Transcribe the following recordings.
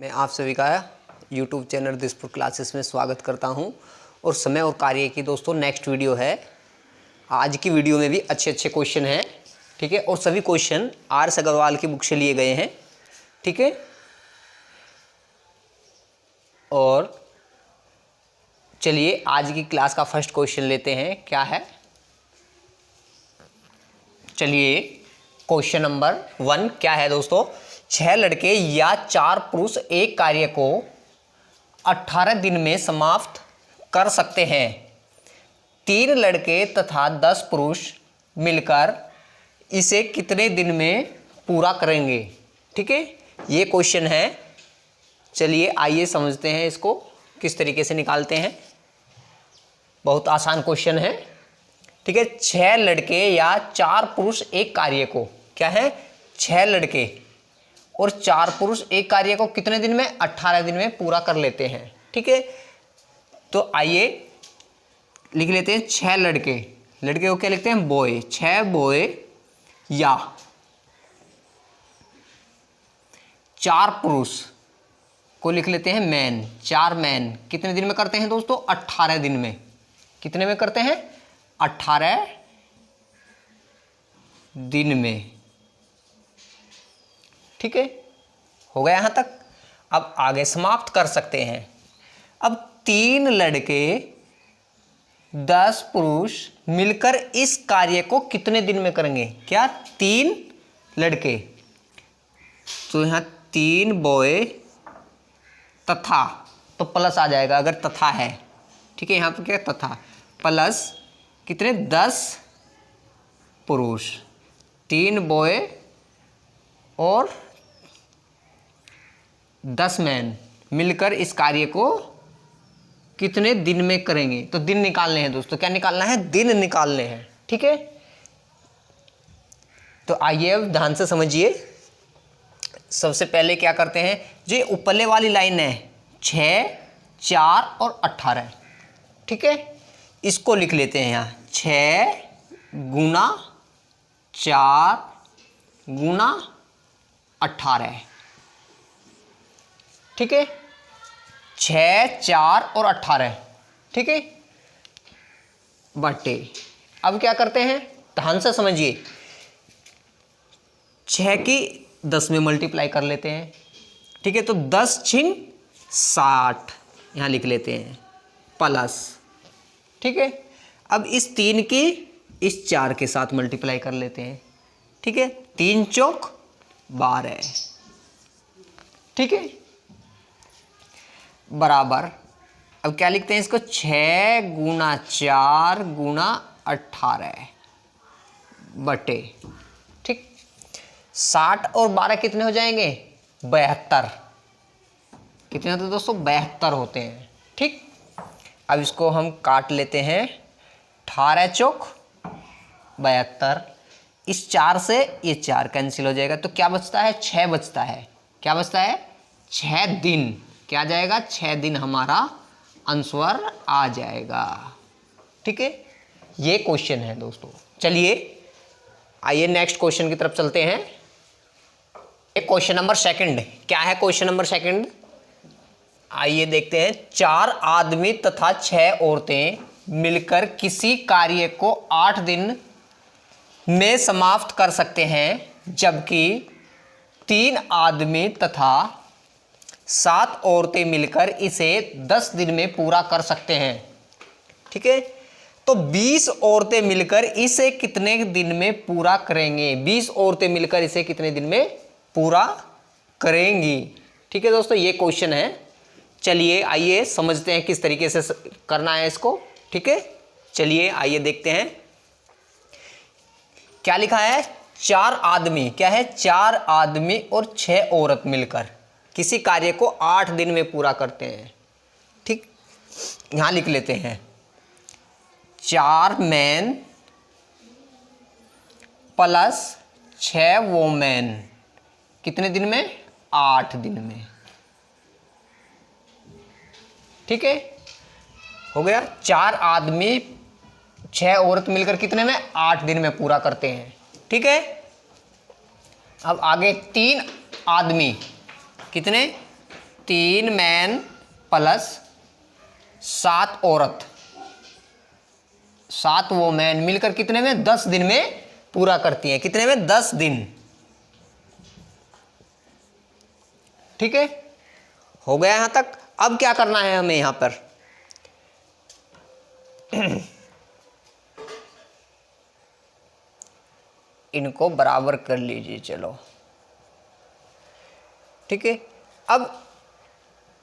मैं आप सभी का YouTube चैनल दिसपुर क्लासेस में स्वागत करता हूं। और समय और कार्य की दोस्तों नेक्स्ट वीडियो है। आज की वीडियो में भी अच्छे अच्छे क्वेश्चन हैं, ठीक है। और सभी क्वेश्चन आर अग्रवाल की बुक से लिए गए हैं, ठीक है। और चलिए आज की क्लास का फर्स्ट क्वेश्चन लेते हैं। क्या है? चलिए क्वेश्चन नंबर 1 क्या है दोस्तों? 6 लड़के या 4 पुरुष एक कार्य को 18 दिन में समाप्त कर सकते हैं। 3 लड़के तथा 10 पुरुष मिलकर इसे कितने दिन में पूरा करेंगे? ठीक है, ये क्वेश्चन है। चलिए आइए समझते हैं इसको किस तरीके से निकालते हैं। बहुत आसान क्वेश्चन है, ठीक है। 6 लड़के या 4 पुरुष एक कार्य को, क्या है? 6 लड़के और 4 पुरुष एक कार्य को कितने दिन में? 18 दिन में पूरा कर लेते हैं, ठीक है। तो आइए लिख लेते हैं 6 लड़के। लड़के को क्या लिखते हैं? बॉय। 6 बॉय या 4 पुरुष को लिख लेते हैं मैन। 4 मैन कितने दिन में करते हैं दोस्तों? 18 दिन में। कितने में करते हैं? 18 दिन में, ठीक है। हो गया यहां तक। अब आगे समाप्त कर सकते हैं। अब 3 लड़के 10 पुरुष मिलकर इस कार्य को कितने दिन में करेंगे? क्या? 3 लड़के, तो यहां 3 बॉय तथा, तो प्लस आ जाएगा अगर तथा है, ठीक है। यहां पर क्या? तथा प्लस कितने? 10 पुरुष। 3 बॉय और 10 मैन मिलकर इस कार्य को कितने दिन में करेंगे? तो दिन निकालने हैं दोस्तों। क्या निकालना है? दिन निकालने हैं, ठीक है। तो आइए अब ध्यान से समझिए। सबसे पहले क्या करते हैं, जो ऊपरले वाली लाइन है 6, 4 और 18, ठीक है, इसको लिख लेते हैं यहाँ 6 गुना 4 गुना 18, ठीक है। 6, 4 और 18, ठीक है, बटे। अब क्या करते हैं, ध्यान से समझिए। 6 की 10 में मल्टीप्लाई कर लेते हैं, ठीक है। तो 10 छिंग 60 यहां लिख लेते हैं प्लस, ठीक है। अब इस 3 की इस 4 के साथ मल्टीप्लाई कर लेते हैं, ठीक है। 3 चौक 12, ठीक है, बराबर। अब क्या लिखते हैं इसको? 6 गुना 4 गुना 18 बटे, ठीक। 60 और 12 कितने हो जाएंगे? 72। कितने होते हैं दोस्तों? 72 होते हैं, ठीक। अब इसको हम काट लेते हैं। 18 चौक 72, इस 4 से ये 4 कैंसिल हो जाएगा, तो क्या बचता है? 6 बचता है। क्या बचता है? 6 दिन। क्या जाएगा? 6 दिन हमारा आंसर आ जाएगा, ठीक है। ये क्वेश्चन है दोस्तों। चलिए आइए नेक्स्ट क्वेश्चन की तरफ चलते हैं। एक क्वेश्चन नंबर 2 क्या है? क्वेश्चन नंबर 2 आइए देखते हैं। 4 आदमी तथा 6 औरतें मिलकर किसी कार्य को 8 दिन में समाप्त कर सकते हैं, जबकि 3 आदमी तथा 7 औरतें मिलकर इसे 10 दिन में पूरा कर सकते हैं, ठीक है। तो 20 औरतें मिलकर इसे कितने दिन में पूरा करेंगे? 20 औरतें मिलकर इसे कितने दिन में पूरा करेंगी, ठीक है दोस्तों। ये क्वेश्चन है। चलिए आइए समझते हैं किस तरीके से करना है इसको, ठीक है। चलिए आइए देखते हैं क्या लिखा है। 4 आदमी, क्या है? 4 आदमी और 6 औरत मिलकर किसी कार्य को 8 दिन में पूरा करते हैं, ठीक। यहां लिख लेते हैं 4 मैन प्लस 6 वोमेन कितने दिन में? 8 दिन में, ठीक है। हो गया। 4 आदमी 6 औरत मिलकर कितने में? 8 दिन में पूरा करते हैं, ठीक है। अब आगे 3 आदमी कितने? 3 मैन प्लस 7 औरत, 7 वो मैन मिलकर कितने में 10 दिन में पूरा करती हैं। कितने में 10 दिन। ठीक है, हो गया यहां तक। अब क्या करना है हमें यहां पर इनको बराबर कर लीजिए। चलो ठीक है, अब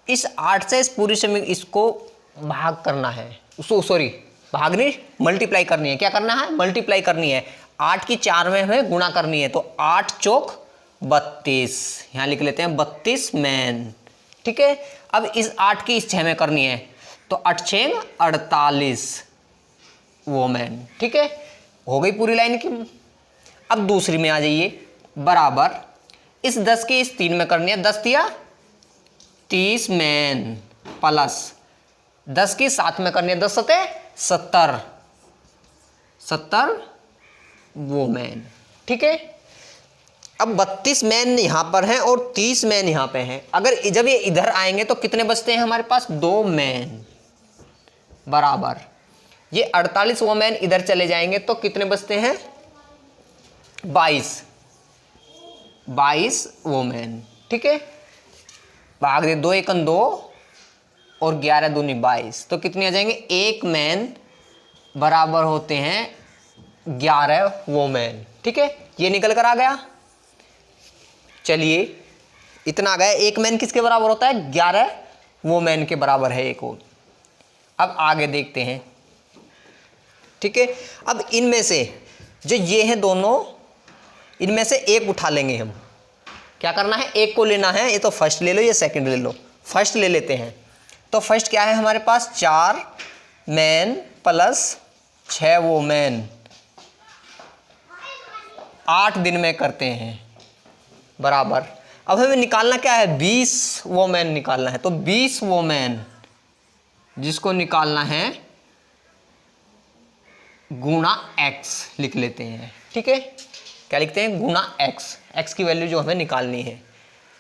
इस 8 से इस पूरी से इसको भाग करना है। सॉरी, भाग नहीं, मल्टीप्लाई करनी है। क्या करना है? मल्टीप्लाई करनी है। 8 की 4 में हमें गुणा करनी है, तो 8 चौक 32, यहां लिख लेते हैं 32 मैन। ठीक है, अब इस 8 की इस 6 में करनी है, तो 8 6 48 वोमेन। ठीक है, हो गई पूरी लाइन की। अब दूसरी में आ जाइए, बराबर इस 10 की इस 3 में करनी है, 10 दिया 30 मैन प्लस 10 की 7 में करनी है, 10 सते 70 वोमेन। ठीक है, अब 32 मैन यहां पर हैं और 30 मैन यहां पे हैं। अगर जब ये इधर आएंगे तो कितने बचते हैं हमारे पास? 2 मैन बराबर ये 48 वोमेन इधर चले जाएंगे तो कितने बचते हैं? 22 वोमेन। ठीक है, भाग दे 2 एकन 2 और 11 दूनी 22, तो कितने आ जाएंगे? 1 मैन बराबर होते हैं 11 वोमेन। ठीक है, ये निकल कर आ गया। चलिए, इतना आ गया। 1 मैन किसके बराबर होता है? 11 वोमेन के बराबर है एक और। अब आगे देखते हैं। ठीक है, अब इनमें से जो ये हैं दोनों, इनमें से एक उठा लेंगे हम। क्या करना है? एक को लेना है। ये तो फर्स्ट ले लो, ये सेकंड ले लो। फर्स्ट ले लेते हैं, तो फर्स्ट क्या है हमारे पास? 4 मैन प्लस 6 वोमेन 8 दिन में करते हैं बराबर। अब हमें निकालना क्या है? 20 वोमेन निकालना है। तो 20 वोमेन जिसको निकालना है गुणा x लिख लेते हैं। ठीक है, क्या लिखते हैं? गुणा x की वैल्यू जो हमें निकालनी है।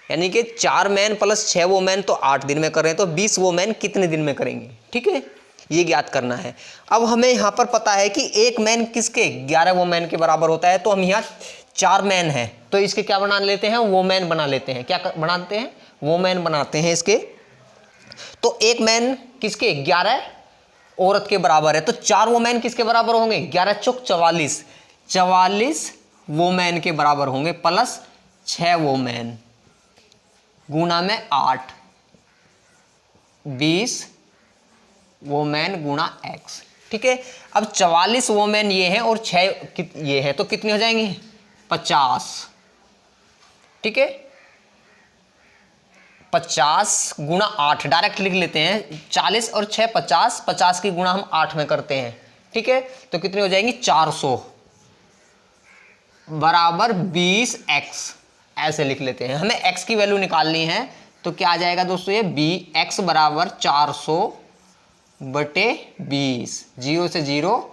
यानी कि 4 मैन प्लस 6 वोमेन तो 8 दिन में कर रहे हैं, तो 20 वोमेन कितने दिन में करेंगे? ठीक है, ये ज्ञात करना है। अब हमें यहाँ पर पता है कि 1 मैन किसके? 11 वोमेन के बराबर होता है। तो हम यहाँ 4 मैन हैं, तो इसके क्या बना लेते हैं? वोमेन बना लेते हैं। क्या बनाते हैं? वोमेन बनाते हैं इसके। तो 1 मैन किसके? 11 औरत के बराबर है। तो 4 वोमेन किसके बराबर होंगे? 11 चौक 44, 44 वोमेन के बराबर होंगे प्लस 6 वोमेन गुणा में 8, 20 वोमेन गुणा x। ठीक है, अब 44 वोमेन ये हैं और 6 ये हैं, तो कितनी हो जाएंगी? 50। ठीक है, 50 गुणा 8 डायरेक्ट लिख लेते हैं। 40 और 6 50, 50 की गुणा हम 8 में करते हैं। ठीक है, तो कितनी हो जाएंगी? 400 बराबर 20x। ऐसे लिख लेते हैं। हमें x की वैल्यू निकालनी है, तो क्या आ जाएगा दोस्तों? ये x बराबर 400 बटे 20, 0 से 0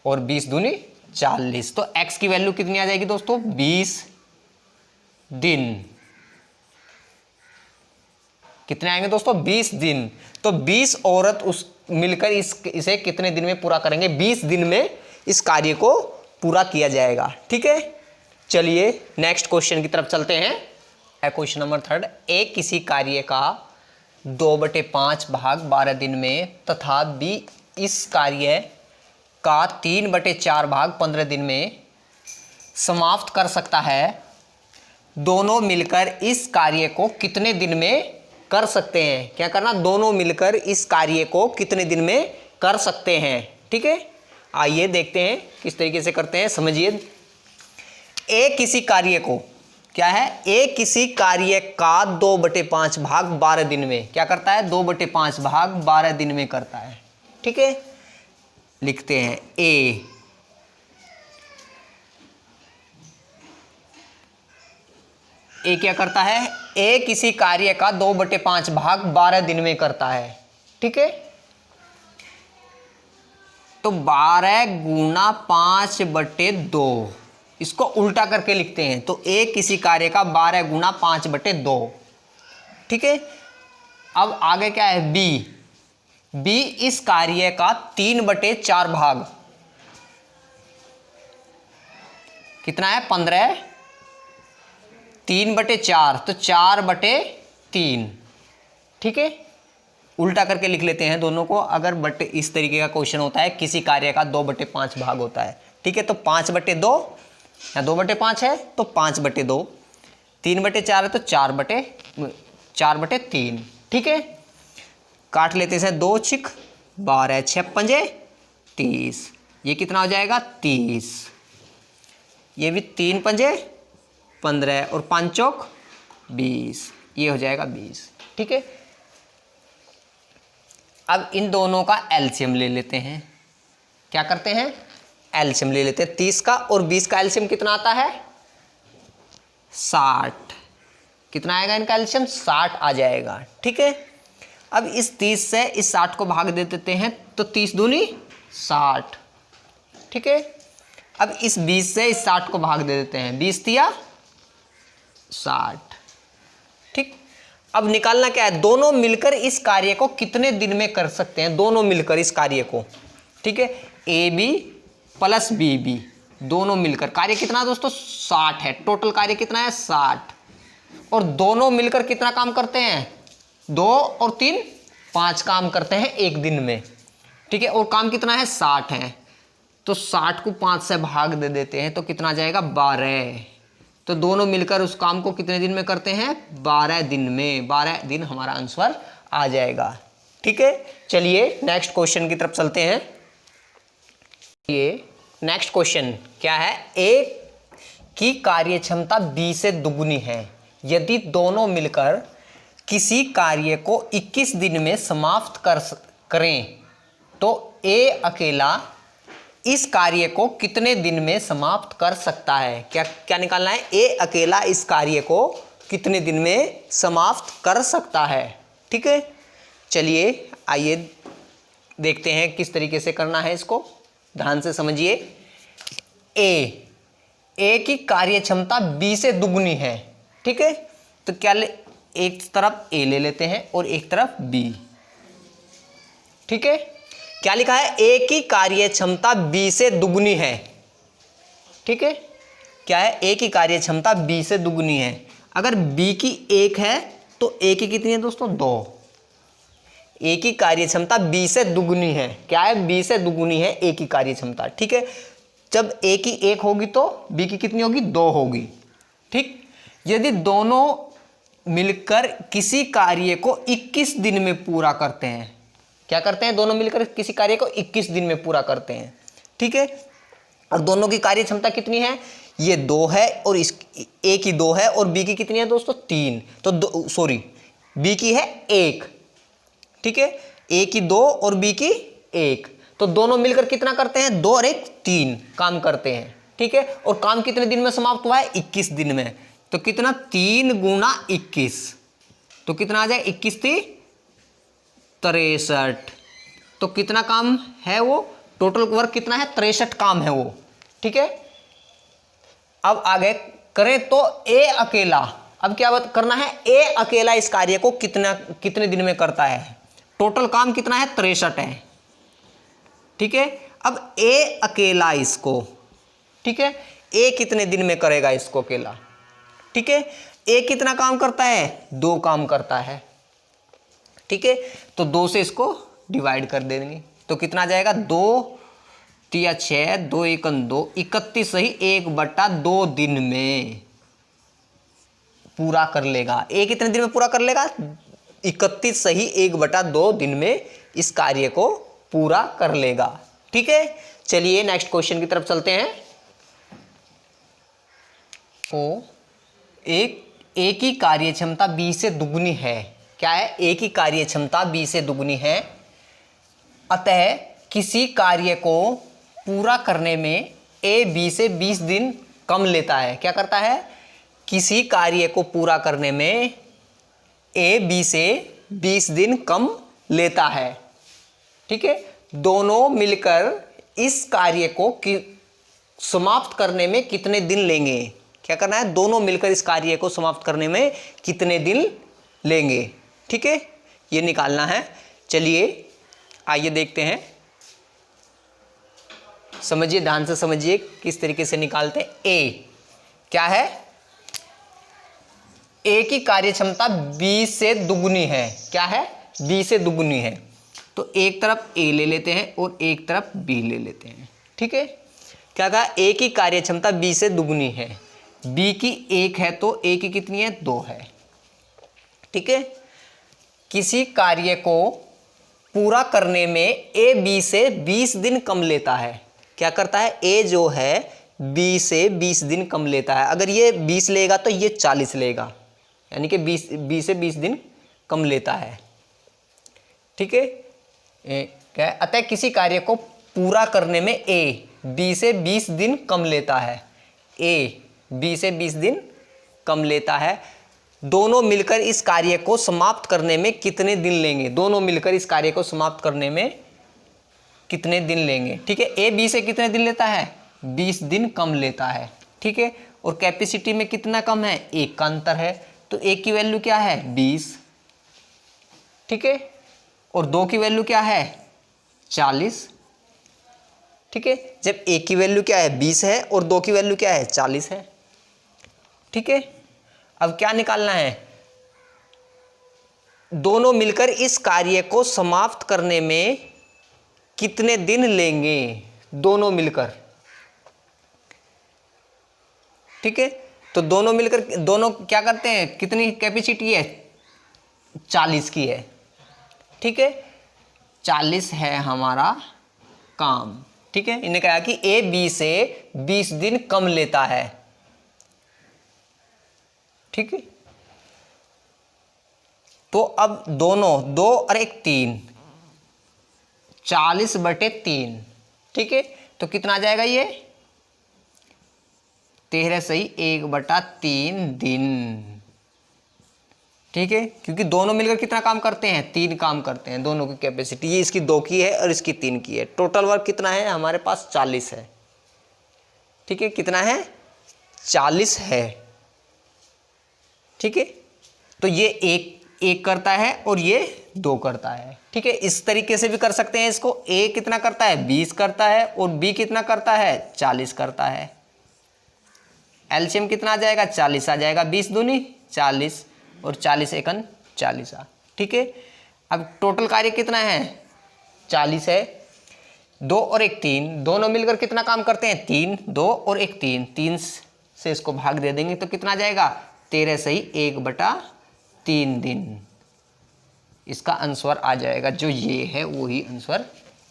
और 20 दूनी 40। तो x की वैल्यू कितनी आ जाएगी दोस्तों? 20 दिन। कितने आएंगे दोस्तों? 20 दिन। तो 20 औरत उस मिलकर इसे कितने दिन में पूरा करेंगे? 20 दिन में इस कार्य को पूरा किया जाएगा। ठीक है, चलिए नेक्स्ट क्वेश्चन की तरफ चलते हैं। Question number 3। एक किसी कार्य का 2/5 भाग 12 दिन में तथा b इस कार्य का 3/4 भाग 15 दिन में समाप्त कर सकता है। दोनों मिलकर इस कार्य को कितने दिन में कर सकते हैं? क्या करना? दोनों मिलकर इस कार्य को कितने दिन में कर सकते हैं। ठीक है, आइए देखते हैं किस तरीके से करते हैं, समझिए। एक किसी कार्य को, क्या है? एक किसी कार्य का 2/5 भाग 12 दिन में क्या करता है? 2/5 भाग 12 दिन में करता है। ठीक है, लिखते हैं ए। ए क्या करता है? ए किसी कार्य का 2/5 भाग 12 दिन में करता है। ठीक है, तो 12 गुना 5/2 इसको उल्टा करके लिखते हैं तो ए किसी कार्य का 12 गुना 5/2। ठीक है, अब आगे क्या है, बी। बी इस कार्य का 3/4 भाग, कितना है 15, 3/4 तो 4/3। ठीक है, उल्टा करके लिख लेते हैं दोनों को। अगर बटे इस तरीके का क्वेश्चन होता है, किसी कार्य का 2/5 भाग होता है। ठीक है, तो 5/2 या 2/5 है तो 5/2, 3/4 है तो 4/3। ठीक है, काट लेते हैं 2 छिक 12, 6 पंजे 30, ये कितना हो जाएगा 30, ये भी 3 पंजे 15 और 5 चौक 20, ये हो जाएगा 20। ठीक है, अब इन दोनों का एलसीएम ले लेते हैं। क्या करते हैं, एलसीएम ले लेते हैं। 30 का और 20 का एलसीएम कितना आता है 60। कितना आएगा इनका एलसीएम 60 आ जाएगा। ठीक है, अब इस 30 से इस 60 को भाग दे देते हैं तो 30 दूनी 60। ठीक है, अब इस 20 से इस 60 को भाग दे देते हैं, 20 तिया 60। ठीक, अब निकालना क्या है, दोनों मिलकर इस कार्य को कितने दिन में कर सकते हैं, दोनों मिलकर इस कार्य को। ठीक है, A B plus B B दोनों मिलकर कार्य कितना दोस्तों 60 है, टोटल कार्य कितना है 60, और दोनों मिलकर कितना काम करते हैं 2 और 3 5 काम करते हैं एक दिन में। ठीक है, और काम कितना है 60 है, तो 60 को 5 से भाग दे देते हैं तो कितना आ जाएगा 12। तो दोनों मिलकर उस काम को कितने दिन में करते हैं 12 दिन में, 12 दिन हमारा आंसर आ जाएगा। ठीक है, चलिए नेक्स्ट क्वेश्चन की तरफ चलते हैं। ये नेक्स्ट क्वेश्चन क्या है, ए की कार्य क्षमता बी से दुगुनी है, यदि दोनों मिलकर किसी कार्य को 21 दिन में समाप्त करें तो ए अकेला इस कार्य को कितने दिन में समाप्त कर सकता है। क्या क्या निकालना है, ए अकेला इस कार्य को कितने दिन में समाप्त कर सकता है। ठीक है, चलिए आइए देखते हैं किस तरीके से करना है इसको, ध्यान से समझिए। ए की कार्य क्षमता बी से दुगुनी है। ठीक है, तो क्या एक तरफ ए ले लेते हैं और एक तरफ बी। ठीक है, क्या लिखा है, ए की कार्य क्षमता बी से दुगुनी है। ठीक है, क्या है, ए की कार्य क्षमता बी से दुगुनी है। अगर बी की 1 है तो ए की कितनी है दोस्तों 2। ए की कार्य क्षमता बी से दुगुनी है, क्या है बी से दुगुनी है ए की कार्य क्षमता। ठीक है, जब ए की 1 होगी तो बी की कितनी होगी 2 होगी। ठीक, यदि दोनों मिलकर किसी कार्य को 21 दिन में पूरा करते हैं, क्या करते हैं, दोनों मिलकर किसी कार्य को 21 दिन में पूरा करते हैं। ठीक है, और दोनों की कार्य क्षमता कितनी है, ये 2 है और इस ए की 2 है और बी की कितनी है दोस्तों 3, तो बी की है 1। ठीक है, ए की 2 और बी की 1, तो दोनों मिलकर कितना करते हैं 2 और 1 3 काम करते हैं। ठीक है, और काम कितने दिन में समाप्त हुआ है 21 दिन में, तो कितना 3 गुना 21, तो कितना आ जाए 21 थी 63, तो कितना काम है वो, टोटल वर्क कितना है 63 काम है वो। ठीक है, अब आगे करें तो ए अकेला, अब क्या करना है, ए अकेला इस कार्य को कितने दिन में करता है, टोटल काम कितना है 63 है। ठीक है, अब ए अकेला इसको, ठीक है, ए कितने दिन में करेगा इसको अकेला। ठीक है, ए कितना काम करता है 2 काम करता है। ठीक है, तो 2 से इसको डिवाइड कर देंगे तो कितना आ जाएगा 2 तिया 6, 2 एकन 2, 31 सही 1/2 दिन में पूरा कर लेगा। ए कितने दिन में पूरा कर लेगा 31 सही 1/2 दिन में इस कार्य को पूरा कर लेगा। ठीक है, चलिए नेक्स्ट क्वेश्चन की तरफ चलते हैं। ए की कार्य क्षमता बी से दुगुनी है, क्या है, ए की कार्य क्षमता बी से दुगुनी है, अतः किसी कार्य को पूरा करने में ए बी से 20 दिन कम लेता है। क्या करता है, किसी कार्य को पूरा करने में ए बी से 20 दिन कम लेता है। ठीक है, दोनों मिलकर इस कार्य को समाप्त करने में कितने दिन लेंगे। क्या करना है, दोनों मिलकर इस कार्य को समाप्त करने में कितने दिन लेंगे। ठीक है, ये निकालना है। चलिए आइए देखते हैं, समझिए, ध्यान से समझिए किस तरीके से निकालते हैं। ए क्या है, ए की कार्य क्षमता बी से दुगुनी है। क्या है, बी से दुगुनी है। तो एक तरफ ए ले लेते हैं और एक तरफ बी ले लेते हैं। ठीक है, क्या कहा, ए की कार्य क्षमता बी से दुगुनी है, बी की 1 है तो ए की कितनी है, 2 है। ठीक है, किसी कार्य को पूरा करने में ए बी से 20 दिन कम लेता है। क्या करता है, ए जो है बी से 20 दिन कम लेता है। अगर ये 20 लेगा तो ये 40 लेगा, यानी कि बी से 20 दिन कम लेता है। ठीक है, क्या, अतः किसी कार्य को पूरा करने में ए बी से 20 दिन कम लेता है। ए बी से 20 दिन कम लेता है। दोनों मिलकर इस कार्य को समाप्त करने में कितने दिन लेंगे। दोनों मिलकर इस कार्य को समाप्त करने में कितने दिन लेंगे। ठीक है, ए बी से कितने दिन लेता है, 20 दिन कम लेता है। ठीक है, और कैपेसिटी में कितना कम है, 1 का अंतर है। तो ए की वैल्यू क्या है, 20। ठीक है, और 2 की वैल्यू क्या है, 40। ठीक है, जब ए की वैल्यू क्या है, 20 है और 2 की वैल्यू क्या है, 40 है। ठीक है, अब क्या निकालना है, दोनों मिलकर इस कार्य को समाप्त करने में कितने दिन लेंगे, दोनों मिलकर। ठीक है, तो दोनों मिलकर, दोनों क्या करते हैं, कितनी कैपेसिटी है, 40 की है। ठीक है, 40 है हमारा काम। ठीक है, इन्हें कहा कि ए बी से 20 दिन कम लेता है। ठीक है, तो अब दोनों 2 और 1 3, 40/3। ठीक है, तो कितना आ जाएगा ये, 13 सही 1/3 दिन। ठीक है, क्योंकि दोनों मिलकर कितना काम करते हैं, 3 काम करते हैं। दोनों की कैपेसिटी, ये इसकी 2 की है और इसकी 3 की है। टोटल वर्क कितना है हमारे पास, 40 है। ठीक है, कितना है, 40 है। ठीक है, तो ये एक करता है और ये 2 करता है। ठीक है, इस तरीके से भी कर सकते हैं इसको। ए कितना करता है, 20 करता है, और बी कितना करता है, 40 करता है। एलसीएम कितना आ जाएगा, 40 आ जाएगा। 20 दूनी 40 और 40 एकन 40 आ। ठीक है, अब टोटल कार्य कितना है, 40 है। 2 और 1 3, दोनों मिलकर कितना काम करते हैं, 3, 2 और 1 3, 3 से इसको भाग दे देंगे तो कितना आ जाएगा, 13 सही 1/3 दिन। इसका आंसर आ जाएगा, जो ये है वही आंसर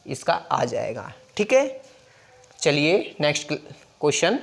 इसका आ जाएगा। ठीक है, चलिए नेक्स्ट क्वेश्चन।